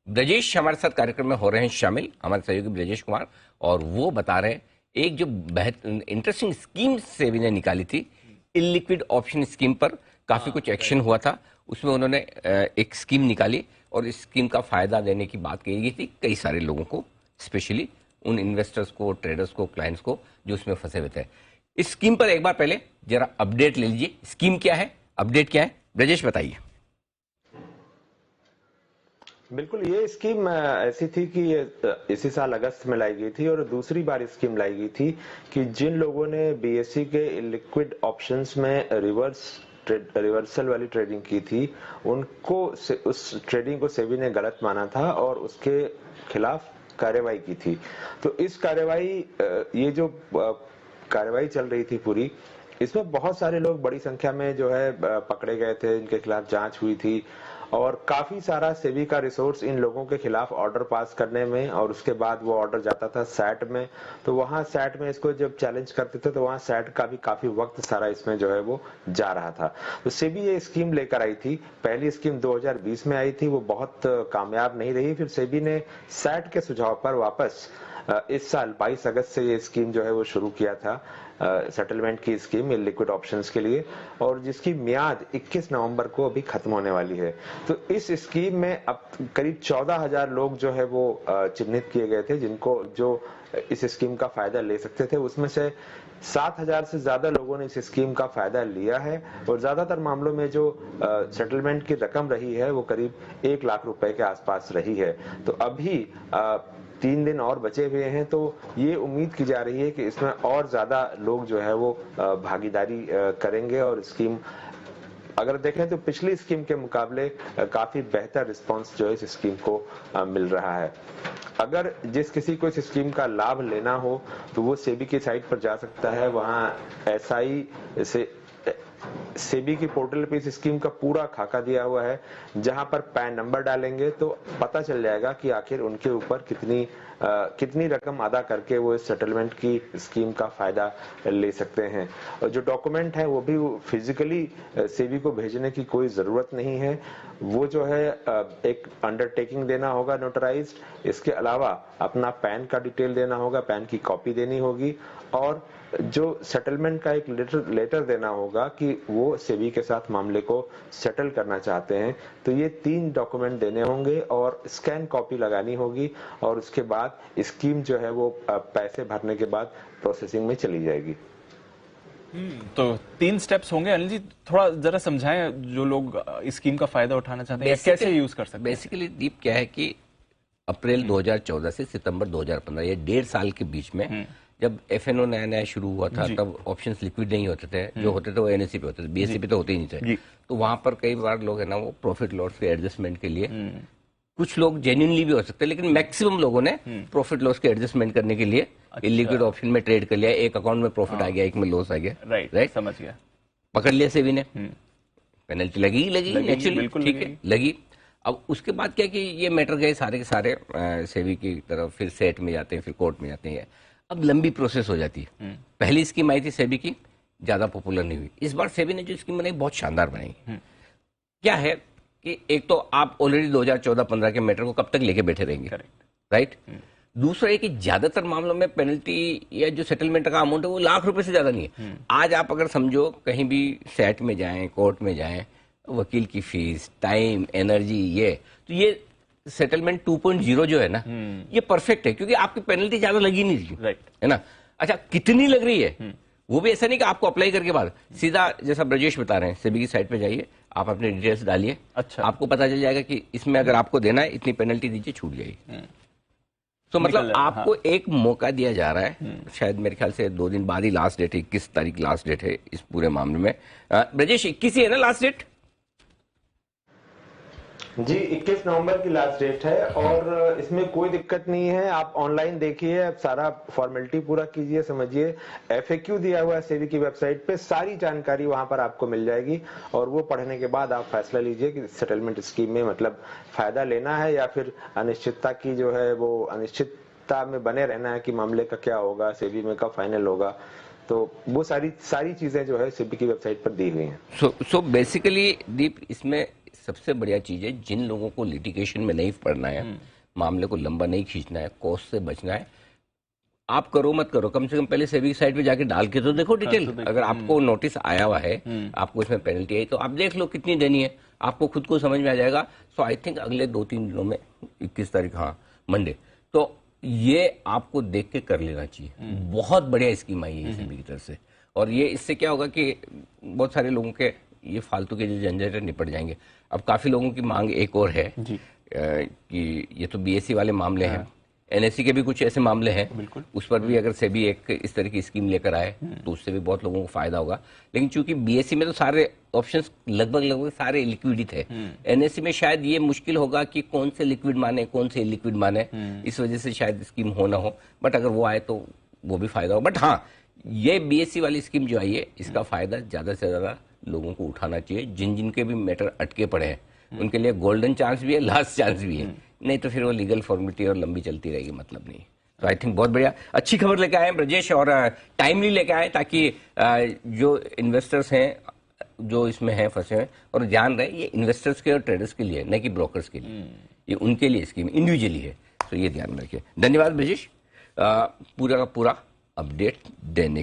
ब्रजेश हमारे साथ कार्यक्रम में हो रहे हैं शामिल, हमारे सहयोगी ब्रजेश कुमार, और वो बता रहे हैं एक जो इंटरेस्टिंग स्कीम सेबी ने निकाली थी, इलिक्विड ऑप्शन स्कीम पर काफी कुछ एक्शन हुआ था। उसमें उन्होंने एक स्कीम निकाली और इस स्कीम का फायदा देने की बात कही गई थी कई सारे लोगों को, स्पेशली उन इन्वेस्टर्स को, ट्रेडर्स को, क्लाइंट्स को जो उसमें फंसे हुए थे। इस स्कीम पर एक बार पहले जरा अपडेट ले लीजिए, स्कीम क्या है, अपडेट क्या है, ब्रजेश बताइए। बिल्कुल, ये स्कीम ऐसी थी कि इसी साल अगस्त में लाई गई थी और दूसरी बार स्कीम लाई गई थी कि जिन लोगों ने बीएसई के लिक्विड ऑप्शंस में रिवर्सल वाली ट्रेडिंग की थी, उनको उस ट्रेडिंग को सेबी ने गलत माना था और उसके खिलाफ कार्रवाई की थी। तो इस ये जो कार्रवाई चल रही थी पूरी, इसमें बहुत सारे लोग बड़ी संख्या में जो है पकड़े गए थे, इनके खिलाफ जांच हुई थी और काफी सारा सेबी का रिसोर्स इन लोगों के खिलाफ ऑर्डर पास करने में, और उसके बाद वो ऑर्डर जाता था सैट में, तो वहां सैट में इसको जब चैलेंज करते थे तो वहां सैट का भी काफी वक्त सारा इसमें जो है वो जा रहा था। तो सेबी ये स्कीम लेकर आई थी। पहली स्कीम 2020 में आई थी, वो बहुत कामयाब नहीं रही। फिर सेबी ने सैट के सुझाव पर वापस इस साल 22 अगस्त से ये स्कीम जो है वो शुरू किया था, सेटलमेंट की स्कीम लिक्विड ऑप्शंस के लिए, और जिसकी मियाद 21 नवंबर को अभी खत्म होने वाली है। तो इस स्कीम में अब करीब 14,000 लोग जो है वो चिन्हित किए गए थे जिनको जो इस स्कीम का फायदा ले सकते थे। उसमें से 7,000 से ज्यादा लोगों ने इस स्कीम का फायदा लिया है और ज्यादातर मामलों में जो सेटलमेंट की रकम रही है वो करीब 1 लाख रुपए के आसपास रही है। तो अभी 3 दिन और बचे हुए हैं, तो ये उम्मीद की जा रही है कि इसमें और ज्यादा लोग जो है वो भागीदारी करेंगे और स्कीम अगर देखें तो पिछली स्कीम के मुकाबले काफी बेहतर रिस्पांस जो है इस स्कीम को मिल रहा है। अगर जिस किसी को इस स्कीम का लाभ लेना हो तो वो सेबी की साइट पर जा सकता है। वहां एसआई से सेबी की पोर्टल पे इस स्कीम का पूरा खाका दिया हुआ है, जहां पर पैन नंबर डालेंगे तो पता चल जाएगा कि आखिर उनके ऊपर कितनी रकम अदा करके वो इस सेटलमेंट की स्कीम का फायदा ले सकते हैं। और जो डॉक्यूमेंट है वो भी फिजिकली सेबी को भेजने की कोई जरूरत नहीं है। वो जो है एक अंडरटेकिंग देना होगा नोटराइज्ड, इसके अलावा अपना पैन का डिटेल देना होगा, पैन की कॉपी देनी होगी, और जो सेटलमेंट का एक लेटर देना होगा कि वो सेबी के साथ मामले को सेटल करना चाहते हैं। तो ये 3 डॉक्यूमेंट देने होंगे और स्कैन कॉपी लगानी होगी, और उसके बाद स्कीम जो है वो पैसे भरने के बाद प्रोसेसिंग में चली जाएगी। तो 3 स्टेप्स होंगे। अनिल जी, थोड़ा जरा समझाएं जो लोग इस स्कीम का फायदा उठाना चाहते हैं कैसे यूज कर सकते हैं। बेसिकली दीप क्या है कि अप्रैल 2014 से सितंबर 2015, ये 1.5 साल के बीच में जब एफएनओ नया नया शुरू हुआ था, तब ऑप्शंस लिक्विड नहीं होते थे, जो होते थे वो एनएससी पे होते थे, बीएससी पे तो होते ही नहीं थे। तो वहां पर कई बार लोग है ना वो प्रॉफिट लॉस के एडजस्टमेंट के लिए, कुछ लोग जेन्युइनली भी हो सकते हैं, लेकिन मैक्सिमम लोगों ने प्रॉफिट लॉस के एडजस्टमेंट करने के लिए इलिक्विड ऑप्शन में ट्रेड कर लिया। एक अकाउंट में प्रॉफिट आ गया, एक में लॉस आ गया, राइट, समझ गया, पकड़ लिया सेबी ने, पेनल्टी लगी नेचुरली, ठीक है, लगी। अब उसके बाद क्या कि ये मैटर गए सारे के सारे सेबी की तरफ, फिर सेट में जाते हैं, फिर कोर्ट में जाते हैं। अब लंबी प्रोसेस हो जाती है। पहली स्कीम आई थी सेबी की, ज्यादा पॉपुलर नहीं हुई। इस बार सेबी ने जो स्कीम बनाई बहुत शानदार बनाई। क्या है कि एक तो आप ऑलरेडी 2014-15 के मैटर को कब तक लेके बैठे रहेंगे, राइट। दूसरा है कि ज्यादातर मामलों में पेनल्टी या जो सेटलमेंट का अमाउंट है वो लाख रुपए से ज्यादा नहीं है। आज आप अगर समझो कहीं भी सेट में जाएं, कोर्ट में जाएं, वकील की फीस, टाइम, एनर्जी, तो ये सेटलमेंट 2.0 जो है ना, ये परफेक्ट है, क्योंकि आपकी पेनल्टी ज्यादा लगी नहीं रही, राइट, है ना। अच्छा, कितनी लग रही है वो भी ऐसा नहीं कि आपको अप्लाई करके बाद सीधा, जैसा ब्रजेश बता रहे हैं, सेबी की साइट पे जाइए, आप अपने डिटेल्स डालिए, अच्छा, आपको पता चल जाएगा कि इसमें अगर आपको देना है इतनी पेनल्टी दीजिए, छूट जाएगी। तो मतलब आपको एक मौका दिया जा रहा है। शायद मेरे ख्याल से 2 दिन बाद ही लास्ट डेट है, 21 तारीख लास्ट डेट है इस पूरे मामले में। ब्रजेश, 21 ही है ना लास्ट डेट? जी, 21 नवंबर की लास्ट डेट है और इसमें कोई दिक्कत नहीं है। आप ऑनलाइन देखिए, आप सारा फॉर्मेलिटी पूरा कीजिए, समझिए। एफएक्यू दिया हुआ है सेबी की वेबसाइट पे, सारी जानकारी वहां पर आपको मिल जाएगी और वो पढ़ने के बाद आप फैसला लीजिए कि सेटलमेंट स्कीम में मतलब फायदा लेना है या फिर अनिश्चितता की जो है वो अनिश्चितता में बने रहना है कि मामले का क्या होगा, सेबी में कब फाइनल होगा। तो वो सारी चीजें जो है सेबी की वेबसाइट पर दी हुई हैं। सो बेसिकली दीप, इसमें सबसे बढ़िया चीज है, जिन लोगों को लिटिगेशन में नहीं पड़ना है, मामले को लंबा नहीं खींचना है, कॉस्ट से बचना है, आप करो मत करो, कम से कम पहले सेबी की साइट पे जाके डाल के तो देखो डिटेल। अगर आपको नोटिस आया हुआ है, आपको इसमें पेनल्टी आई, तो आप देख लो कितनी देनी है, आपको खुद को समझ में आ जाएगा। सो आई थिंक अगले 2-3 दिनों में, 21 तारीख, हाँ मंडे, तो ये आपको देख के कर लेना चाहिए। बहुत बढ़िया स्कीम आई है सेबी की तरफ से, और ये इससे क्या होगा कि बहुत सारे लोगों के ये फालतू के जो झंझट निपट जाएंगे। अब काफी लोगों की मांग एक और है कि ये तो बीएससी वाले मामले हैं, एनएससी के भी कुछ ऐसे मामले हैं, उस पर भी अगर सेबी एक इस तरह की स्कीम लेकर आए तो उससे भी बहुत लोगों को फायदा होगा। लेकिन चूंकि बीएससी में तो सारे ऑप्शंस लगभग सारे लिक्विड ही थे, एनएससी में शायद ये मुश्किल होगा कि कौन से लिक्विड माने कौन से इलिक्विड माने, इस वजह से शायद स्कीम हो ना हो। बट अगर वो आए तो वो भी फायदा हो। बट हाँ, ये बीएससी वाली स्कीम जो आई है, इसका फायदा ज्यादा से ज्यादा लोगों को उठाना चाहिए। जिन जिनके भी मैटर अटके पड़े हैं उनके लिए गोल्डन चांस भी है, लास्ट चांस भी है, नहीं तो फिर वो लीगल फॉर्मेलिटी और लंबी चलती रहेगी, मतलब नहीं। तो आई थिंक बहुत बढ़िया अच्छी खबर लेके आए ब्रजेश, और टाइमली लेके आए, ताकि जो इन्वेस्टर्स हैं जो इसमें हैं फंसे हैं, और ध्यान रहे ये इन्वेस्टर्स के और ट्रेडर्स के लिए, न कि ब्रोकर्स के लिए, ये उनके लिए स्कीम इंडिविजुअली है, तो ये ध्यान रखिए। धन्यवाद ब्रजेश पूरा का पूरा अपडेट देने के